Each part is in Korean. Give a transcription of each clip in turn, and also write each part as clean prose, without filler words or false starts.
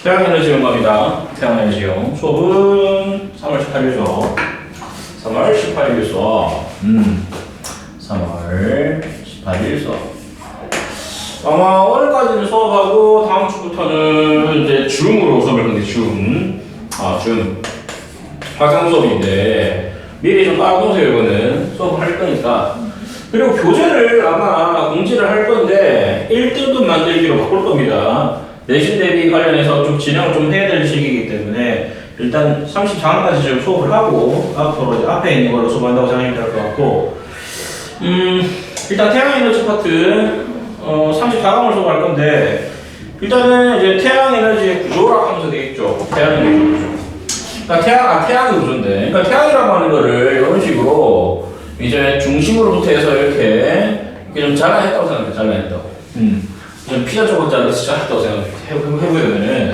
태양에너지 용감이다. 태양에너지용. 수업은 3월 18일죠. 3월 18일 수업. 3월 18일 수업. 아마 오늘까지는 수업하고 다음 주부터는 이제 줌으로 수업을 하는데 줌. 줌. 화상 수업인데 미리 좀 따라놓으세요. 이거는 수업을 할 거니까. 그리고 교재를 아마 공지를 할 건데 1등급 만들기로 바꿀 겁니다. 내신 대비 관련해서 좀 진행을 좀 해야 될 시기이기 때문에 일단 34강까지 좀 수업을 하고 앞으로 이제 앞에 있는 걸로 수업한다고 생각이 될 것 같고 일단 태양에너지 파트 34강을 수업할 건데 일단은 이제 태양에너지의 구조라고 하면서 되겠죠. 태양에너지 구조. 그러니까 태양의 구조인데 그러니까 태양이라고 하는 거를 이런 식으로 이제 중심으로부터 해서 이렇게 좀 잘라냈다고 생각해요. 잘라냈다고. 좀 피자 조각 잘라서 잘랐다고 생각해보면은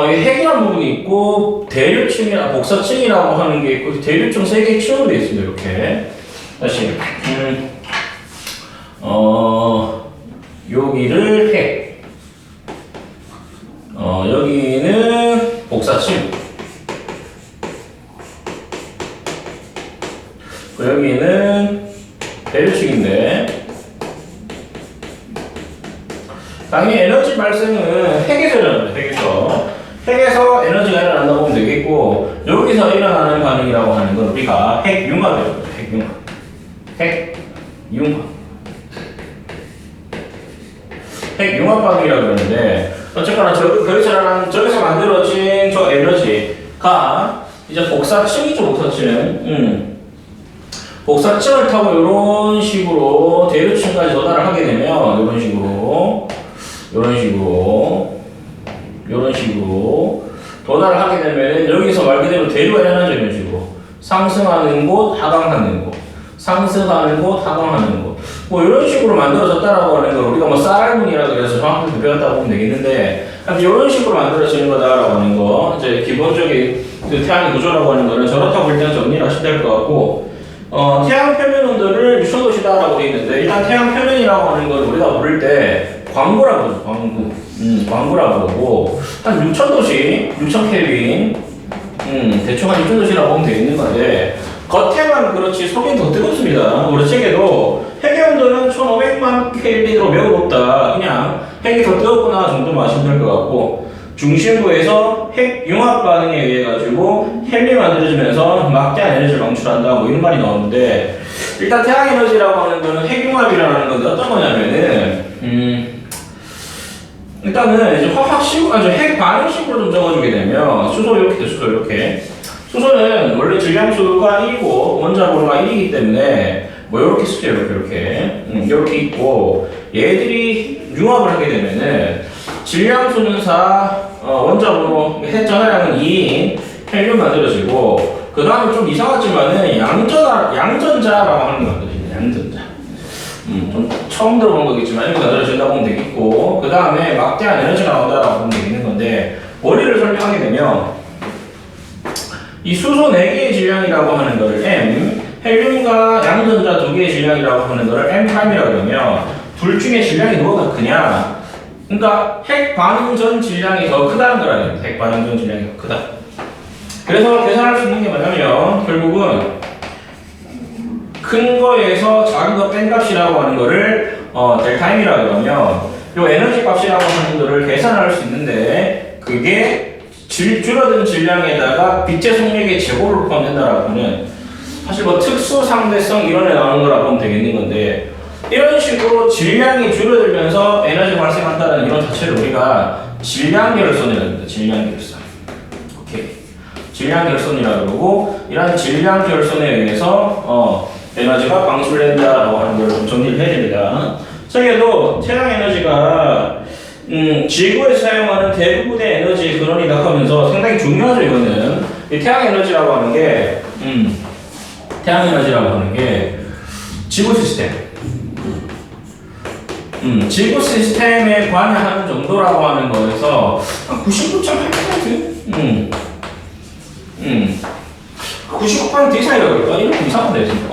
이게 핵이라는 부분이 있고 대류층이나 복사층이라고 하는 게 있고 대류층 3개의 층으로 되어 있습니다. 이렇게 다시 여기를 핵 여기는 복사층 여기는 대류층인데 당연히 에너지 발생은 핵에서 일어납니다. 핵에서 에너지가 일어난다고 보면 되겠고 여기서 일어나는 반응이라고 하는 건 우리가 핵융합이라고 해요. 핵융합 반응이라고 그러는데 어쨌거나 저기서 만들어진 저 에너지가 이제 복사층이죠. 복사층을 타고 이런 식으로 대류층까지 도달을 하게 되면 이런 식으로 도달을 하게 되면 여기서 말 그대로 대류가 일어나죠. 이런 식으로 상승하는 곳, 하강하는 곳, 상승하는 곳, 하강하는 곳, 뭐 이런 식으로 만들어졌다라고 하는 걸 우리가 뭐 쌀문이라고 해서 정확하게 배웠다고 보면 되겠는데 이런 식으로 만들어지는 거다라고 하는 거 이제 기본적인 그 태양의 구조라고 하는 거는 저렇다고 일단 정리를 하시면 될 것 같고. 태양 표면 온도를 6,000도시다라고 되어 있는데 일단 태양 표면이라고 하는 걸 우리가 부를 때 광구라고 하죠. 광구라고 하고 한 6,000도씨, 6,000켈빈 대충 한 6,000도씨라고 보면 되겠는 건데 겉에만 그렇지 속은 더 뜨겁습니다. 우리 책에도 핵의 온도는 1,500만 켈빈으로 매우 높다. 그냥 핵이 더 뜨겁구나 정도만 아시면 될 것 같고 중심부에서 핵 융합 반응에 의해 가지고 헬륨이 만들어지면서 막대한 에너지를 방출한다 뭐 이런 말이 나오는데 일단 태양 에너지라고 하는 거는 핵 융합이라는 건데 어떤 거냐면은 일단은 이제 핵 반응식으로 좀 적어주게 되면 수소 이렇게 돼. 수소는 원래 질량수가 1이고 원자번호가 1이기 때문에 뭐 이렇게 쓰죠. 이렇게 있고 얘들이 융합을 하게 되면은 질량수는 4, 원자번호 핵전화량은 2인 헬륨 만들어지고 그 다음에 좀 이상하지만은 양전자라고 하는 거 만들어집니다. 양전자. 좀 처음 들어본 거겠지만 이렇게 만들어진다고 보면 되겠고 그 다음에 막대한 에너지가 나온다라고 보면 되겠는 건데 원리를 설명하게 되면 이 수소 4개의 질량이라고 하는 거를 M, 헬륨과 양전자 2개의 질량이라고 하는 거를 M'이라고 그러면 둘 중에 질량이 누가 크냐? 그러니까 핵 반응 전 질량이 더 크다는 거라는 핵 반응 전 질량이 더 크다. 그래서 계산할 수 있는 게 뭐냐면 결국은 큰 거에서 작은 거 뺀 값이라고 하는 거를 델타 M이라고 그러면 요 에너지 값이라고 하는 거를 계산할 수 있는데 그게 줄어든 질량에다가 빛의 속력의 제곱을 포함된다라고 하는 사실 뭐 특수 상대성 이론에 나오는 거라고 보면 되겠는 건데 이런 식으로 질량이 줄어들면서 에너지가 발생한다는 이론 자체를 우리가 질량결손이라고 합니다. 질량결손. 오케이. 질량결손이라고 그러고 이런 질량결손에 의해서 에너지가 방출된다라고 하는 걸 좀 정리를 해야 됩니다. 저기에도 태양 에너지가 지구에서 사용하는 대부분의 에너지 근원이다 하면서 상당히 중요하죠. 이거는 이 태양 에너지라고 하는 게 지구 시스템에 관여하는 정도라고 하는 거에서 99.8%? 99% 이상이라고 그럴까? 이렇게 이상한데 지금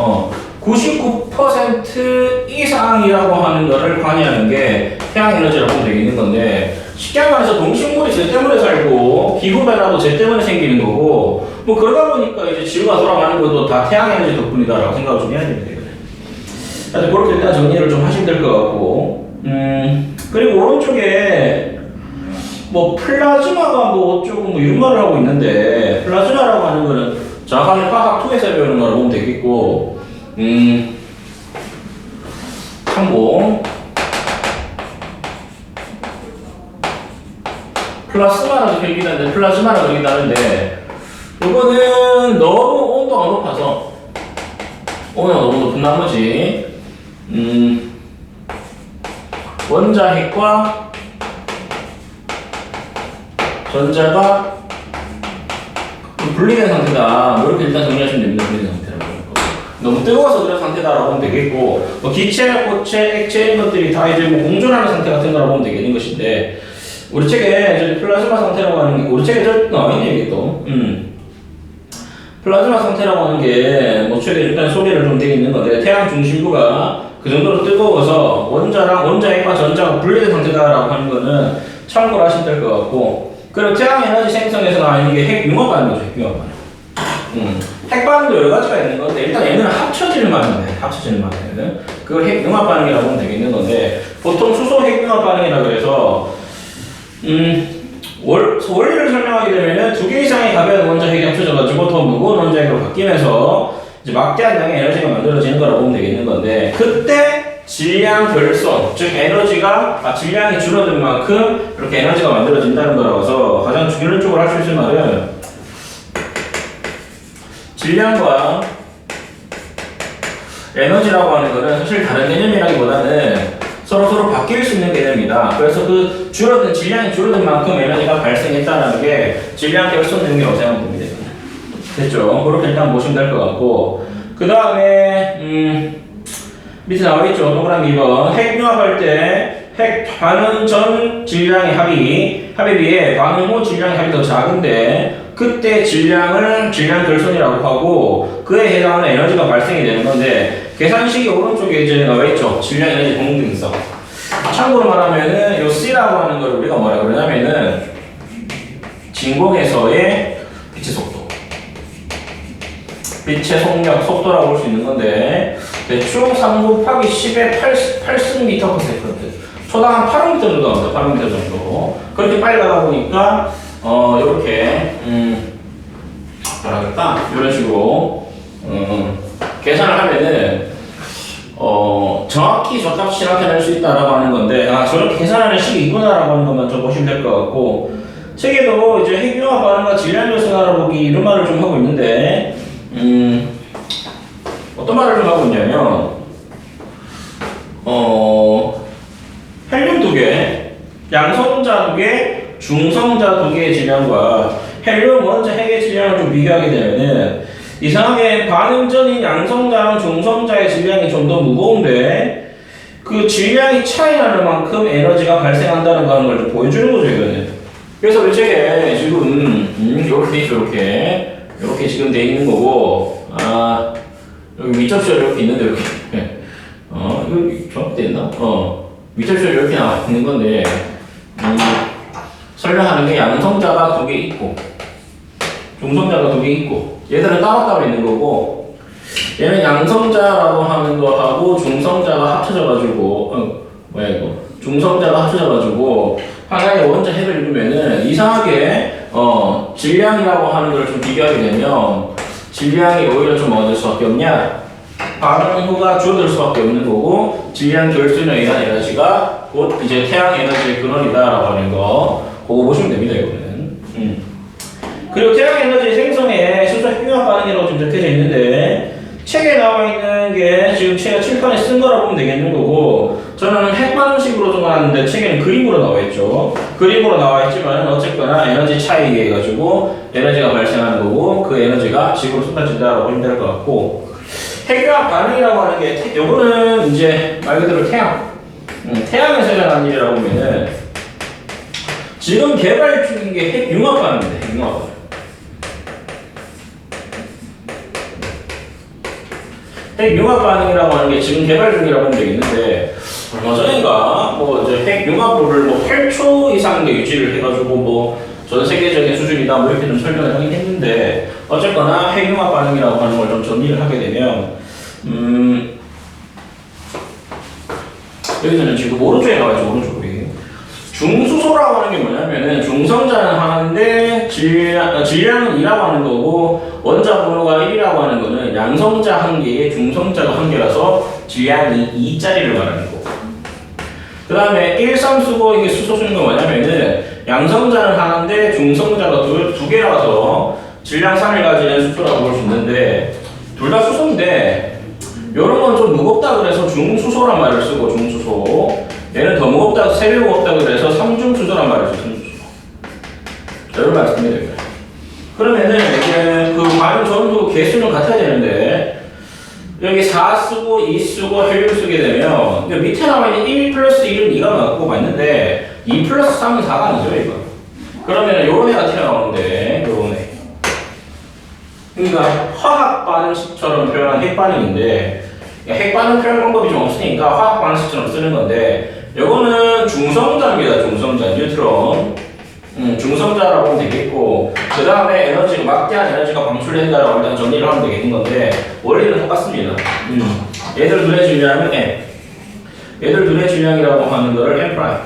99% 이상이라고 하는 거를 관여하는 게 태양 에너지라고 보면 되겠는 건데 쉽게 말해서 동식물이 쟤 때문에 살고 기후 변화도 쟤 때문에 생기는 거고 뭐 그러다 보니까 이제 지구가 돌아가는 것도 다 태양 에너지 덕분이다라고 생각을 좀 해야 됩니다. 하여튼 그렇게 일단 정리를 좀 하시면 될 것 같고 그리고 오른쪽에 뭐 플라즈마가 뭐 어쩌고 뭐 이런 말을 하고 있는데 플라즈마라고 하는 거는 정확하게 화학 2에서 배우는 거라고 보면 되겠고 참고 플라스마라고 적혀있긴 한데 플라즈마라고 적혀있긴 하는데 이거는 너무 온도가 높아서 온도가 너무 높은 나머지 원자핵과 전자가 분리된 상태다. 이렇게 일단 정리하시면 됩니다. 분리된 상태라고. 너무 뜨거워서 그런 상태다라고 보면 되겠고, 뭐 기체, 고체, 액체 이런 것들이 다 이제 뭐 공존하는 상태 같은 거라고 보면 되겠는 것인데, 우리 책에 이제 플라즈마 상태라고 하는 게, 우리 책에 저 나와있네, 이게 또. 플라즈마 상태라고 하는 게, 뭐 책에 일단 소개를 좀 되어 있는 건데, 태양 중심부가 그 정도로 뜨거워서 원자핵과 전자가 분리된 상태다라고 하는 거는 참고를 하시면 될 것 같고, 그리고 태양 에너지 생성에서 나오는 게 핵융합 반응이죠, 핵융합 반응. 핵 반응도 여러 가지가 있는 건데, 일단 얘는 합쳐지는 반응이에요, 합쳐지는 반응은. 그걸 핵융합 반응이라고 보면 되겠는 건데, 보통 수소 핵융합 반응이라 그래서, 원리를 설명하게 되면은 두 개 이상의 가벼운 원자핵이 합쳐져가지고 더 무거운 원자핵으로 바뀌면서 이제 막대한 양의 에너지가 만들어지는 거라고 보면 되겠는 건데, 그때 질량 결손, 즉 질량이 줄어든 만큼 이렇게 에너지가 만들어진다는 거라서 가장 중요적으로 할 수 있을 말은 질량과 에너지라고 하는 거는 사실 다른 개념이라기보다는 서로 바뀔 수 있는 개념이다. 그래서 그 질량이 줄어든 만큼 에너지가 발생했다는 게 질량 결손 능력이라고 생각하면 됩니다. 됐죠? 그렇게 일단 보시면 될 것 같고, 그 다음에 밑에 나와있죠. 동그라미 2번. 핵융합할 때 핵 반응 전 질량의 합에 비해 반응 후 질량의 합이 더 작은데 그때 질량 결손이라고 하고 그에 해당하는 에너지가 발생이 되는 건데, 계산식이 오른쪽에 이제 나와있죠. 질량 에너지 공등성. 참고로 말하면은 요 C라고 하는 걸 우리가 뭐라 그러냐면은 진공에서의 빛의 속도, 빛의 속도라고 볼 수 있는 건데, 대충 3 곱하기 10의 8승m/s. 초당 한 8m 정도 나옵니다. 8m 정도. 그렇게 빨리 가다 보니까, 요렇게, 뭐라 그럴까? 이런 식으로, 계산을 하면은, 정확히 저 값이 나타낼 수 있다라고 하는 건데, 저렇게 계산하는 식이 있구나라고 하는 것만 좀 보시면 될 것 같고, 책에도 이제 핵융합 반응과 질량 결손 알아보기 이런 말을 좀 하고 있는데, 어떤 말을 좀 하고 있냐면, 헬륨 2개, 양성자 2개, 중성자 2개의 질량과 헬륨 원자 핵의 질량을 좀 비교하게 되면은 이상하게 반응 전인 양성자랑 중성자의 질량이 좀 더 무거운데 그 질량이 차이 나는 만큼 에너지가 발생한다는 거 하는 걸 좀 보여주는 거죠, 이거는. 그래서 우리 책에 지금 이렇게 있죠, 이렇게 지금 돼 있는 거고, 여기 밑접시가 이렇게 있는데 이렇게 이거 정확히 됐나? 밑접시가 이렇게 나와 있는 건데, 설명하는 게 양성자가 2개 있고 중성자가 2개 있고, 얘들은 따로따로 있는 거고, 얘는 양성자라고 하는 거하고 중성자가 합쳐져가지고 중성자가 합쳐져가지고 하나의 원자 핵을 이루면은 이상하게 질량이라고 하는 걸 좀 비교하게 되면 질량이 오히려 좀 어딜 수밖에 없냐? 반응 후가 줄어들 수밖에 없는 거고, 질량 결손에 의한 에너지가 곧 이제 태양 에너지의 근원이다라고 하는 거, 그거 보시면 됩니다, 이거는. 그리고 태양 에너지 생성에 수소 핵융합 반응이라고 좀 적혀져 있는데, 책에 나와 있는 게 지금 제가 칠판에 쓴 거라고 보면 되겠는 거고, 저는 핵 반응식으로 좀 하는데 책에는 그림으로 나와 있죠. 그림으로 나와 있지만 어쨌거나 에너지 차이에 의해 가지고 에너지가 발생하는 거고, 그 에너지가 지구로 쏟아진다라고 보면 될 것 같고, 핵융합 반응이라고 하는 게, 요거는 이제 말 그대로 태양에서 일어나는 일이라고 보면은 지금 개발 중인 게 핵융합 반응인데, 핵융합 반응. 핵융합 반응이라고 하는 게 지금 개발 중이라고 하면 되겠는데, 얼마 전인가 뭐 이제 핵융합로를 뭐 8초 이상의 유지를 해가지고 뭐 전 세계적인 수준이다 뭐 이렇게 좀 설명을 하긴 했는데 어쨌거나 핵융합 반응이라고 하는 걸 좀 정리를 하게 되면 여기서는 지금 오른쪽에 나와있죠. 오른쪽에 중수소라고 하는 게 뭐냐면은 중성자는 하나인데 질량은 2라고 하는 거고 원자 번호가 1이라고 하는 거는 양성자 한 개에 중성자가 한 개라서 질량이 2짜리를 말하는 거고 그 다음에 1, 3 수소 이게 수소수인 건 뭐냐면은 양성자는 하나인데 중성자가 두 개라서 질량 3을 가지는 수소라고 볼 수 있는데 둘 다 수소인데 요런 건 좀 무겁다 그래서 중수소란 말을 쓰고 중수소 얘는 더 무겁다 3배 무겁다 그래서 삼중수소란 말을 쓰고 삼중수소 이런 말씀이 됩니다. 그러면은 이제 그 반응 전도 개수는 같아야 되는데 여기 4 쓰고 2 쓰고 헬륨 쓰게 되면 밑에 나와있는 1 플러스 1은 2가 맞고 맞는데 2 플러스 3은 4가 아니죠 이거. 그러면 요런 애가 튀어나오는데 요런 애 그러니까 화학 반응식처럼 표현한 핵 반응인데 핵 반응 표현 방법이 좀 없으니까 화학 반응식처럼 쓰는 건데 요거는 중성자입니다. 중성자 뉴트론 중성자라고 보면 되겠고 그 다음에 에너지가 막대한 에너지가 방출된다라고 일단 정리를 하면 되겠는 건데 원리는 똑같습니다. 얘들 둘의 질량은 M 얘들 둘의 질량이라고 하는 거를 M 프라임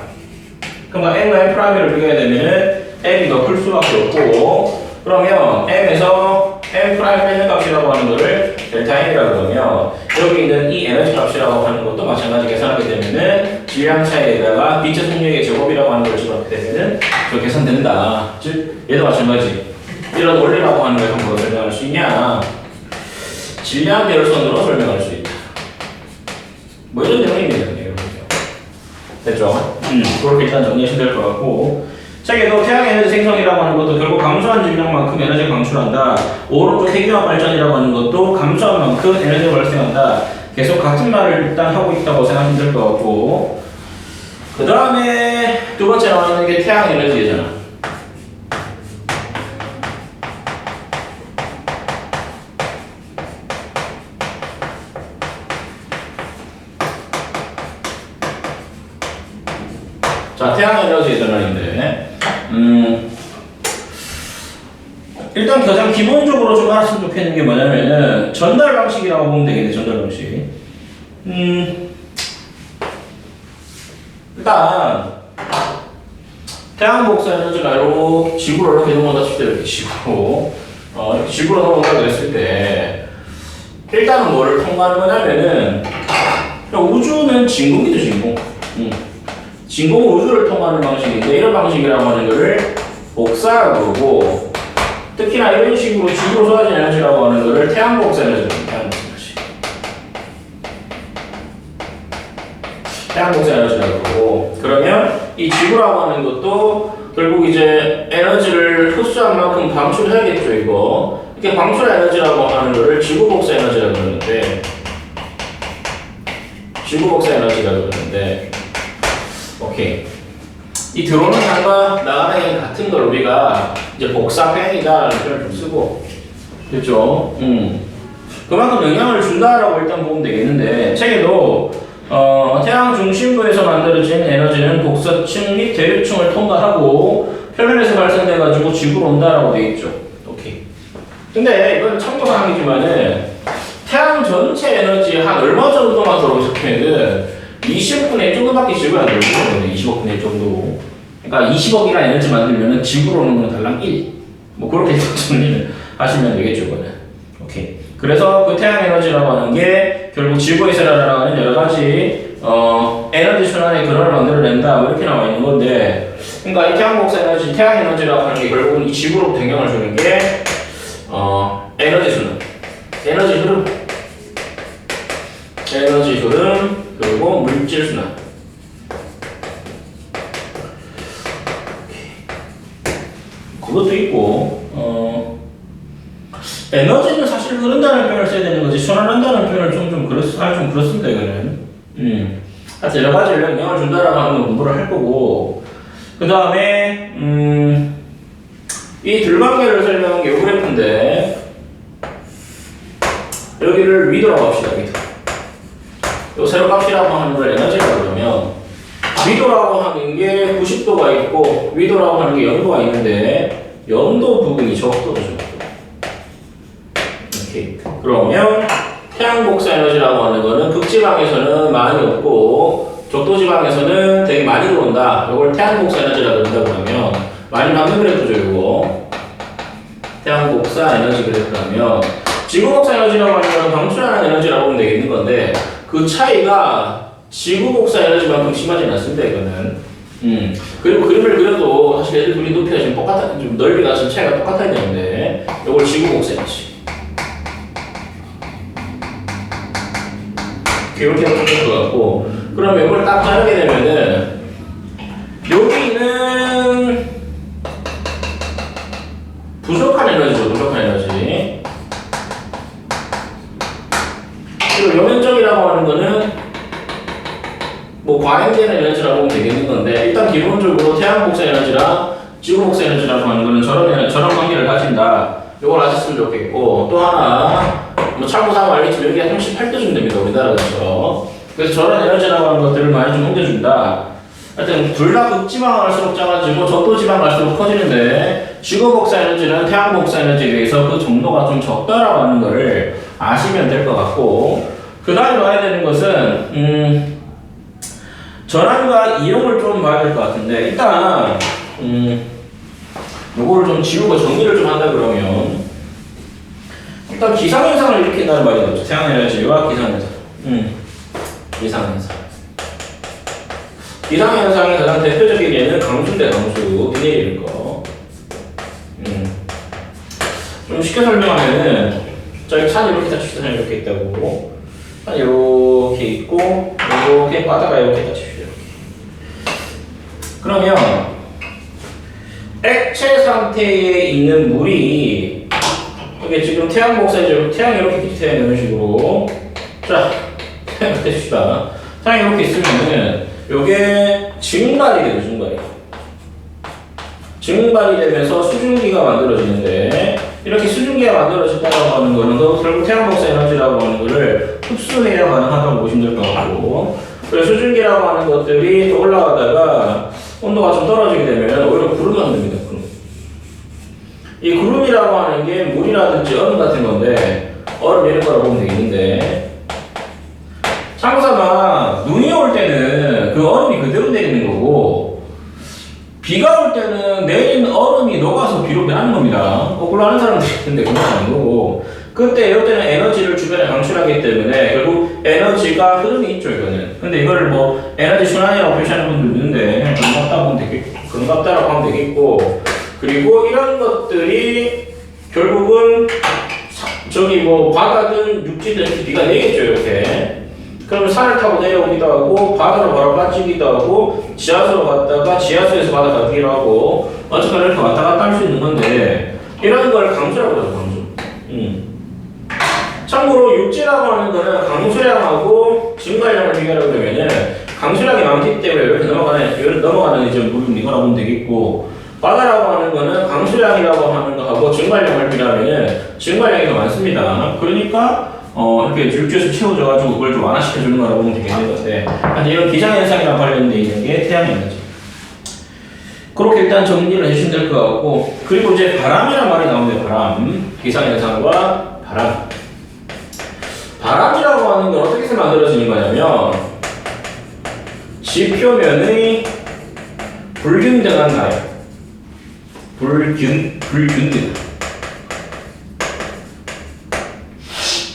그러니까 M과 M 프라임을 비교하게 되면은 M이 더 클 수밖에 없고 그러면 M에서 M 프라임 빼는 값이라고 하는 거를 델타 M이라고 그러면 여기 있는 이 에너지 값이라고 하는 것도 마찬가지 계산하게 되면은 질량 차이에다가 빛의 속력의 제곱이라고 하는 걸 집어넣게 되면은 저 계산된다. 즉 얘도 마찬가지. 이런 원리라고 하는 걸 한번 설명할 수 있냐? 질량 대열선으로 설명할 수 있다. 뭐 이런 내용입니다. 됐죠? 그렇게 일단 정리하시면 될 것 같고 책에도 태양 에너지 생성이라고 하는 것도 결국 감소한 질량만큼 에너지를 방출한다. 오른쪽 핵융합 발전이라고 하는 것도 감소한 만큼 에너지가 발생한다. 계속 같은 말을 일단 하고 있다고 생각하시면 될 것 같고 그 다음에 두 번째 나와 있는 게 태양 에너지잖아. 자, 태양 에너지 전환인데 일단 가장 기본적으로 좀 알았으면 좋겠는 게 뭐냐면은 전달 방식이라고 보면 되겠네. 전달 방식. 일단 태양 복사 에너지가 이렇게 지구로 이렇게 넘어갔을 때 이렇게 지구로 이렇게 지구로 넘어가게 됐을 때 일단은 뭐를 통과하는 거냐면은 우주는 진공이죠. 진공. 진공은 우주를 통과하는 방식인데 이런 방식이라고 하는 거를 복사라고 그러고 특히나 이런 식으로 지구로 쏟아진 에너지라고 하는 거를 태양 복사 에너지라고 합니다. 태양 복사 에너지라고 그러고 그러면 이 지구라고 하는 것도 결국 이제 에너지를 흡수한 만큼 방출해야겠죠. 이거 이렇게 방출 에너지라고 하는 거를 지구 복사 에너지라고 그러는데 지구 복사 에너지라고 그러는데 오케이. 이 들어오는 양과 나가는 양 같은 걸 우리가 이제 복사행이다라는 표현을 좀 쓰고 됐죠? 그만큼 영향을 준다라고 일단 보면 되겠는데 책에도 태양 중심부에서 만들어진 에너지는 복사층 및 대류층을 통과하고 표면에서 발생돼가지고 지구로 온다라고 되어 있죠. 오케이. 근데 이건 참고사항이지만은 태양 전체 에너지 한 얼마 정도만 들어오셨면은 20분의 1 정도밖에 지구에 안 들어오거든요. 20억분의 1 정도. 그러니까 20억이라는 에너지 만들면 지구로 오는 건 달랑 1. 뭐 그렇게 정리를 하시면 되겠죠, 이거는. 오케이. 그래서 그 태양 에너지라고 하는 게 결국 지구에서 일어나는 여러 가지 에너지 순환의 근원을 만들어낸다. 뭐 이렇게 나와 있는 건데, 그러니까 이 태양 복사 에너지, 태양 에너지라고 하는 게 결국은 이 지구로부터 영향을 주는 게 에너지 순환, 에너지 흐름, 에너지 흐름. 그리고 물질 순환. 그것도 있고, 에너지는 사실 흐른다는 표현을 써야 되는 거지, 순환한다는 표현을 좀 그렇습니다, 이거는. 하여튼 여러 가지 영향을 준다라고 하는 걸 공부를 할 거고, 그 다음에, 이 들관계를 설명한 게 요 그래프인데, 여기를 위도라고 합시다, 위도. 요 세로값이라고 하는 걸 에너지라고 그러면 위도라고 하는 게 90도가 있고 위도라고 하는 게 0도가 있는데 0도 부분이 적도죠. 이렇게. 그러면 태양 복사 에너지라고 하는 거는 극지방에서는 많이 없고 적도지방에서는 되게 많이 들어온다. 이걸 태양 복사 에너지라고 그런다고 하면 많이 받는 그래프죠. 이거 태양 복사 에너지 그래프라면 지구 복사 에너지라고 하는 건 방출하는 에너지라고 보면 되겠는 건데 그 차이가 지구 복사 에너지만큼 심하진 않습니다. 이거는. 그리고 그림을 그려도 사실 애들 둘이 높이가 지금 똑같아, 좀 넓이가 지금 차이가 똑같아야 되는데 이걸 지구 복사 에너지. 이렇게 될 것 같고, 그럼 이걸 딱 자르게 되면은 여기는 부족한 에너지죠. 부족한 에너지. 그리고 요면적이라고 하는 거는 뭐 과잉되는 에너지라고 보면 되겠는 건데 일단 기본적으로 태양 복사 에너지랑 지구 복사 에너지라고 하는 거는 저런 관계를 가진다. 이걸 아셨으면 좋겠고, 또 하나 뭐 참고사항 알겠지만 여기가 38도쯤 됩니다. 우리나라에서. 그래서 저런 에너지라고 하는 것들을 많이 좀 옮겨준다. 하여튼 둘 다 극지방 갈수록 작아지고 적도지방 갈수록 커지는데 지구 복사 에너지는 태양 복사 에너지에 비해서 그 정도가 좀 적다라고 하는 거를 아시면 될 것 같고, 그 다음에 봐야 되는 것은 전환과 이용을 좀 봐야 될 것 같은데 일단 요거를 좀 지우고 정리를 좀 한다 그러면 일단 기상현상을 일으킨다는 말이 나오죠. 태양에너지와 기상현상. 기상현상. 기상현상의 가장 대표적인 예는 강수인데 강수. 비 내리는 거. 좀 쉽게 설명하면은 저기 산이 이렇게 다 칩시다. 이렇게 있다고. 산 이렇게 있고 이렇게 바다가 이렇게 다 칩시다. 그러면 액체 상태에 있는 물이 이게 지금 태양 복사이죠. 태양이 이렇게 태양 이런 식으로 자 태양 해줍시다. 태양이 이렇게 있으면은 요게 증발이 돼요. 증발이 되면서 수증기가 만들어지는데 이렇게 수증기가 만들어진다고 하는 거는 결국 태양 복사 에너지라고 하는 거를 흡수해야 가능하다고 보시면 될 것 같고, 그래서 수증기라고 하는 것들이 또 올라가다가 온도가 좀 떨어지게 되면 오히려 구름이 만듭니다. 이 구름이라고 하는 게 물이라든지 얼음 같은 건데 얼음 이런 거라고 보면 되겠는데 참고삼아 눈이 올 때는 그 얼음이 그대로 내리는 거고 비가 올 때는 내린 얼음이 녹아서 비로 변하는 겁니다. 거꾸로 하는 사람들이 있는데 그건 아닌 거고, 그때 이럴 때는 에너지를 주변에 방출하기 때문에 결국 에너지가 흐름이 있죠. 이거는. 근데 이거를 뭐 에너지 순환이라고 표시하는 분도 있는데 그냥 그런갑다라고 하면 되겠고, 그리고 이런 것들이 결국은 저기 뭐 바다든 육지든 비가 내겠죠. 이렇게. 그러면 산을 타고 내려오기도 하고 바다로 바로 빠지기도 하고 지하수로 갔다가 지하수에서 바다 가기도 하고 어쨌거나 이렇게 왔다 갔다 할 수 있는 건데 이런 걸 강수라고 하죠. 강수. 참고로 육지라고 하는 거는 강수량하고 증발량을 비교하려고 그러면은 강수량이 많기 때문에 이렇게 넘어가는 이제 물은 이거라고 보면 되겠고, 바다라고 하는 거는 강수량이라고 하는 거하고 증발량을 비교하면은 증발량이 더 많습니다. 그러니까 이렇게 육지에서 채워져가지고 그걸 좀 완화시켜주는 거라고 보면 되겠는 건데, 이런 기상현상이랑 관련되어 있는 게 태양에너지. 그렇게 일단 정리를 해주시면 될 것 같고, 그리고 이제 바람이란 말이 나오는데 바람. 기상현상과 바람. 바람이라고 하는 건 어떻게 해서 만들어지는 거냐면 지표면의 불균등한 가열. 불균등.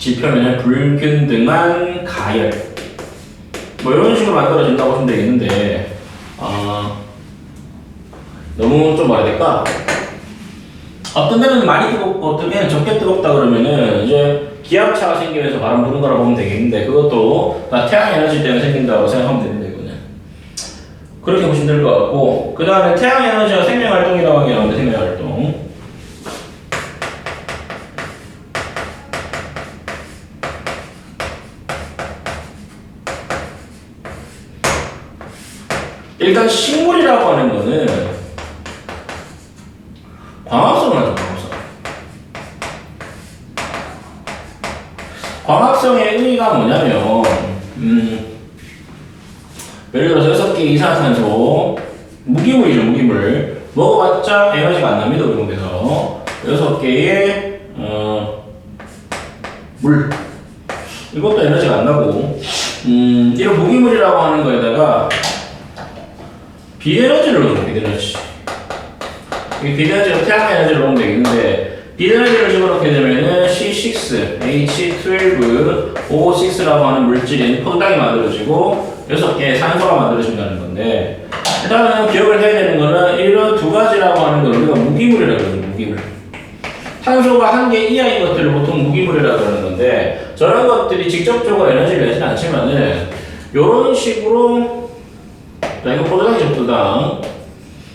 지표면의 불균등한 가열. 뭐 이런 식으로 만들어진다고 보시면 되겠는데, 너무 좀 뭐라 해야 될까? 어떤 데는 많이 뜨겁고 어떤 데는 적게 뜨겁다 그러면은 이제 기압차가 생기면서 바람 부는 거라고 보면 되겠는데, 그것도 다 태양 에너지 때문에 생긴다고 생각하면 되는데, 이거는 그렇게 보시면 될 것 같고, 그 다음에 태양 에너지가 생명활동이라고 하는 게 나오는데, 생명활동. 일단 식물이라고 하는 거는 광합성을 하죠. 광합성의 의미가 뭐냐면 예를 들어서 6개 이산화탄소 무기물이죠, 무기물. 먹어봤자 에너지가 안 납니다, 우리 몸에서. 6개의 물. 이것도 에너지가 안 나고, 이런 무기물이라고 하는 거에다가 비에너지를 넣어줘, 비에너지. 이 비에너지로 태양 에너지를 넣으면 되겠는데, 비에너지를 집어넣게 되면은 C6, H12O6라고 하는 물질인 포도당이 만들어지고 6개의 산소가 만들어진다는 건데, 일단은 기억을 해야 되는 거는 이런 두 가지라고 하는 걸 우리가 무기물이라고 그러죠, 무기물. 탄소가 1개 이하인 것들을 보통 무기물이라고 그러는 건데, 저런 것들이 직접적으로 에너지를 내지는 않지만은 이런 식으로, 자, 이거 포도당이죠, 포도당.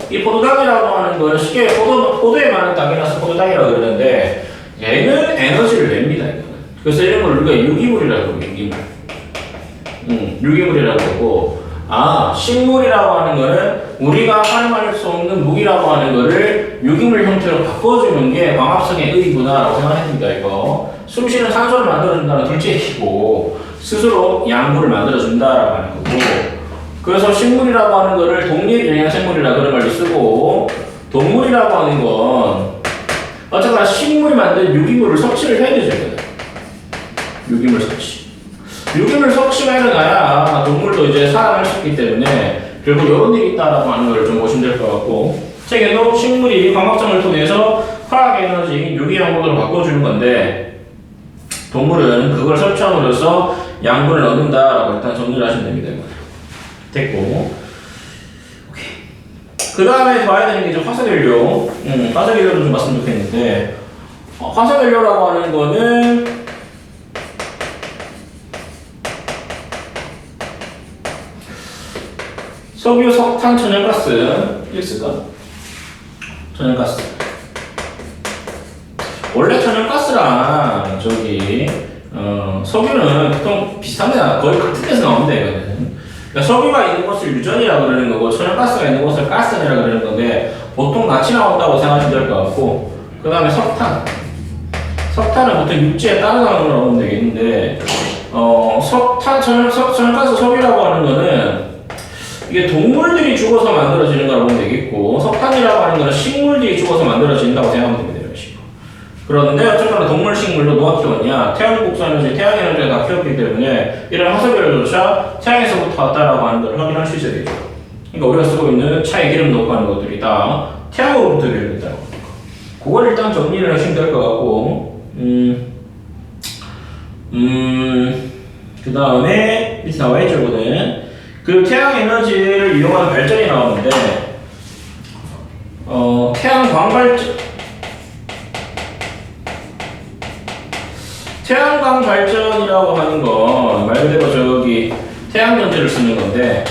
이 포도당이라고 하는 건 쉽게 포도에 많은 당이라서 포도당이라고 그러는데, 얘는 에너지를 냅니다, 이거는. 그래서 이런 걸 우리가 유기물이라고 그러고, 유기물. 유기물이라고 그러고, 식물이라고 하는 거는 우리가 활용할 수 없는 무기라고 하는 거를 유기물 형태로 바꿔주는 게 광합성의 의의구나라고 생각합니다, 이거. 숨쉬는 산소를 만들어준다는 둘째 얘기고, 스스로 양분을 만들어준다라고 하는 거고, 그래서 식물이라고 하는 거를 독립영양생물이라고 그런 말도 쓰고, 동물이라고 하는 건 어쨌거나 식물이 만든 유기물을 섭취를 해야 되죠. 유기물 섭취. 유기물 섭취가 일어나야 동물도 이제 살아날 수 있기 때문에 결국 이런 일이 있다라고 하는 걸 좀 보시면 될 것 같고, 책에도 식물이 광합성을 통해서 화학에너지 유기양분으로 바꿔주는 건데, 동물은 그걸 섭취함으로써 양분을 얻는다라고 일단 정리를 하시면 됩니다. 됐고, 오케이. 그 다음에 봐야 되는 게 이제 화석연료. 화석연료를 좀 봤으면 좋겠는데, 화석연료라고 하는 거는 석유, 석탄, 천연가스 있을까? 천연가스. 원래 천연가스랑 석유는 보통 비슷합니다. 거의 같은 데서 나옵니다, 이거는. 그러니까 석유가 있는 것을 유전이라고 그러는 거고, 천연가스가 있는 것을 가스이라고 그러는 건데, 보통 같이 나온다고 생각하시면 될 것 같고, 그 다음에 석탄. 석탄은 보통 육지에 따라가는 걸로 보면 되겠는데, 천연가스, 석유라고 하는 거는 이게 동물들이 죽어서 만들어지는 거라고 보면 되겠고, 석탄이라고 하는 거는 식물들이 죽어서 만들어진다고 생각하면 됩니다. 그런데 어쨌거나 동물 식물도 누가 키웠냐? 태양 복사에너지, 태양 에너지가 다 키웠기 때문에 이런 화석연료조차 태양에서부터 왔다라고 하는 걸 확인할 수 있어야 되죠. 그러니까 우리가 쓰고 있는 차에 기름 넣고 하는 것들이 다 태양으로부터 유래됐다고. 그걸 일단 정리를 하시면 될 것 같고, 그 다음에 밑에 나와 있죠, 이거는. 그 태양 에너지를 이용하는 발전이 나오는데, 태양광 발전, 태양광 발전이라고 하는 건 말 그대로 태양전지를 쓰는 건데,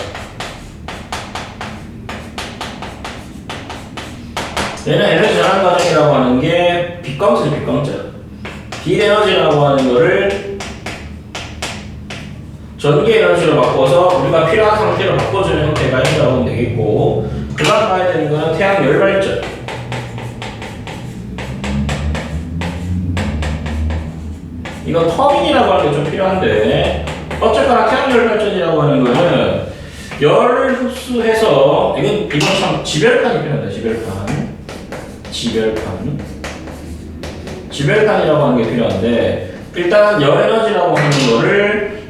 얘는 에너지 전환 과정이라고 하는 게 빛광자죠, 빛광자. 빛에너지라고 하는 거를 전기 에너지로 바꿔서 우리가 필요한 상태로 바꿔주는 형태가 에너지라고 하면 되겠고, 그 다음 봐야 되는 건 태양 열 발전. 이건 터빈이라고 하는 게 좀 필요한데, 어쨌거나 태양열 발전이라고 하는 거는 열을 흡수해서, 이건 참 지별판이 필요합니다. 지별판이라고 하는 게 필요한데, 일단 열에너지라고 하는 거를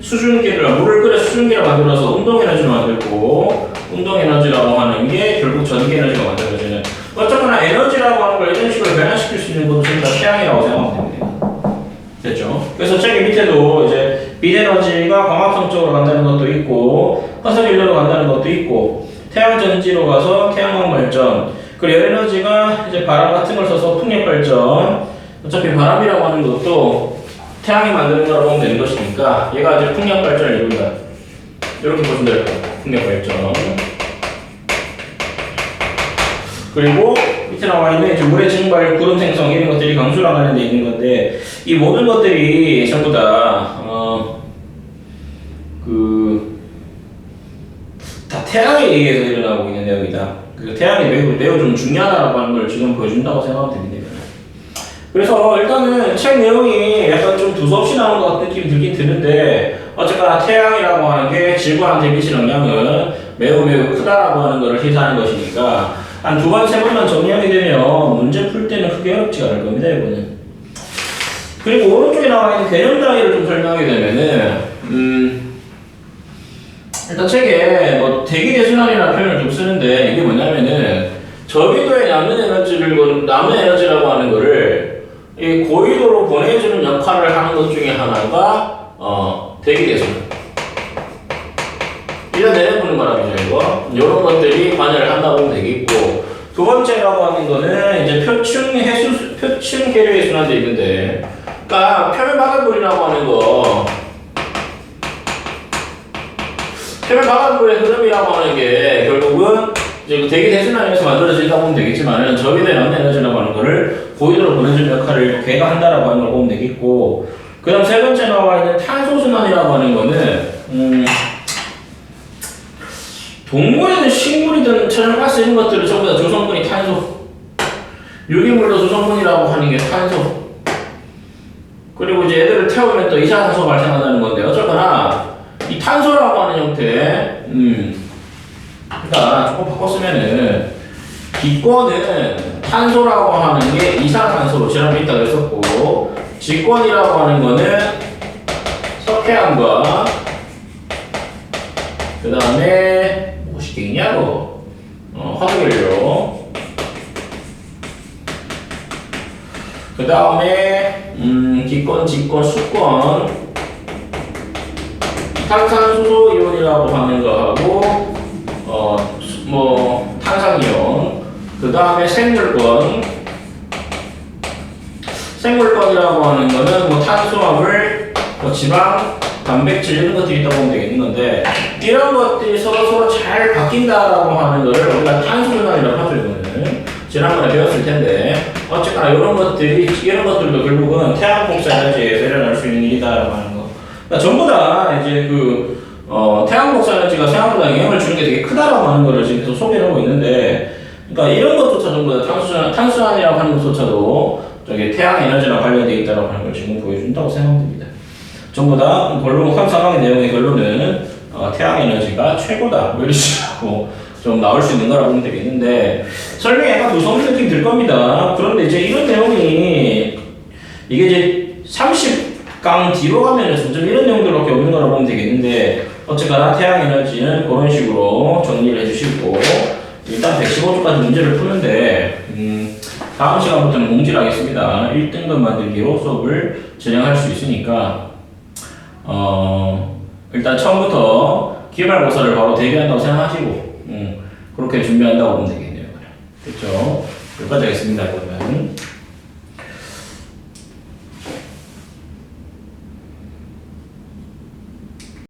물을 끓여 수증기를 만들어서 운동에너지를 만들고, 운동에너지라고 하는 게 결국 전기에너지가 만들어지는, 어쨌거나 에너지라고 하는 걸 이런 식으로 변화시킬 수 있는 것도 전부 다 태양이라고 생각하면 됩니다. 됐죠? 그래서 책의 밑에도 이제 빛에너지가 광합성 쪽으로 간다는 것도 있고, 화석연료로 간다는 것도 있고, 태양전지로 가서 태양광 발전, 그리고 열에너지가 이제 바람 같은 걸 써서 풍력 발전. 어차피 바람이라고 하는 것도 태양이 만드는 거라고 보면 되는 것이니까 얘가 이제 풍력 발전을 이룬다. 이렇게 보시면 될 거예요. 풍력 발전. 그리고 밑에 나와 있는 이제 물의 증발, 구름 생성 이런 것들이 강수랑 관련돼 있는 건데, 이 모든 것들이 전부 다 다 태양에 의해서 일어나고 있는 내용이다. 그 태양이 매우 좀 중요하다고 하는 걸 지금 보여준다고 생각하면 됩니다. 그래서 일단은 책 내용이 약간 좀 두서없이 나오는 것 같은 느낌이 들긴 드는데, 어쨌거나 태양이라고 하는 게 지구한테 미치는 영향은 매우 크다라고 하는 것을 시사하는 것이니까 한 두 번, 세 번만 정리하게 되면 문제 풀 때는 크게 어렵지가 않을 겁니다, 이거는. 그리고 오른쪽에 나와 있는 개념 단위를 좀 설명하게 되면은, 일단 책에 뭐 대기대순환이라는 표현을 좀 쓰는데 이게 뭐냐면은 저기도에 남는 에너지라고 하는 거를 이 고위도로 보내주는 역할을 하는 것 중에 하나가 대기대순환. 1년 내내 보는 거라면요, 이거. 이런 것들이 관여를 한다고 보면 되겠고, 두 번째라고 하는 거는 이제 표층 계류의 순환도 있는데, 그러니까 표면 바닷물이라고 하는 거, 표면 바닷물의 흐름이라고 하는 게 결국은 이제 대기 대순환에서 만들어진다고 보면 되겠지만, 저기도에 남는 에너지라고 하는 거를 고위도로 보내주는 역할을 걔가 한다라고 하는 걸 보면 되겠고, 그 다음 세 번째 나와 있는 탄소 순환이라고 하는 거는, 동물이든 식물이든 천연가스 이런 것들을 전부 다 조성분이 탄소, 유기물도 조성분이라고 하는 게 탄소, 그리고 이제 얘들을 태우면 또 이산화탄소 발생한다는 건데, 어쨌거나 이 탄소라고 하는 형태, 그러니까 조금 바꿨으면은 기권은 탄소라고 하는 게 이산화탄소로 지난번에 있다고 했었고, 직권이라고 하는 거는 석회암과 그 다음에 무엇이 있냐고 화석연료, 그 다음에 기권, 직권, 수권, 탄산수소 이온이라고 하는 거하고 뭐 탄산이온, 그 다음에 생물권이라고 하는 거는 뭐 탄수화물, 뭐 지방, 단백질 이런 것들이 있다고 보면 되겠는 건데, 이런 것들이 서로 잘 바뀐다라고 하는 거를 우리가 탄소순환이라고 하죠. 이거는 지난번에 배웠을 텐데, 어쨌거나 이런 것들도 결국은 태양 복사 에너지에서 일어날 수 있는 일이다라고 하는 거. 그러니까 전부 다 이제 태양 복사 에너지가 생각보다 영향을 주는 게 되게 크다라고 하는 거를 지금 계속 소개하고 있는데, 그러니까 이런 것조차 전부 다 탄수환이라고 하는 것조차도 저기 태양 에너지랑 관련되어 있다라고 하는 걸 지금 보여준다고 생각하면 됩니다. 전부 다 상상하는 내용의 결론은 태양 에너지가 최고다, 뭐 이런 식으로 좀 나올 수 있는 거라고 보면 되겠는데, 설명이 약간 무서운 느낌이 들 겁니다. 그런데 이제 이런 내용이 이게 이제 30강 뒤로 가면 점점 이런 내용들밖에 없는 거라고 보면 되겠는데, 어쨌거나 태양 에너지는 그런 식으로 정리를 해주시고, 일단 115초까지 문제를 푸는데, 다음 시간부터는 공지하겠습니다. 1등급 만들기로 수업을 진행할 수 있으니까, 일단 처음부터 기말고사를 바로 대비한다고 생각하시고, 그렇게 준비한다고 보면 되겠네요. 됐죠? 여기까지 하겠습니다, 그러면.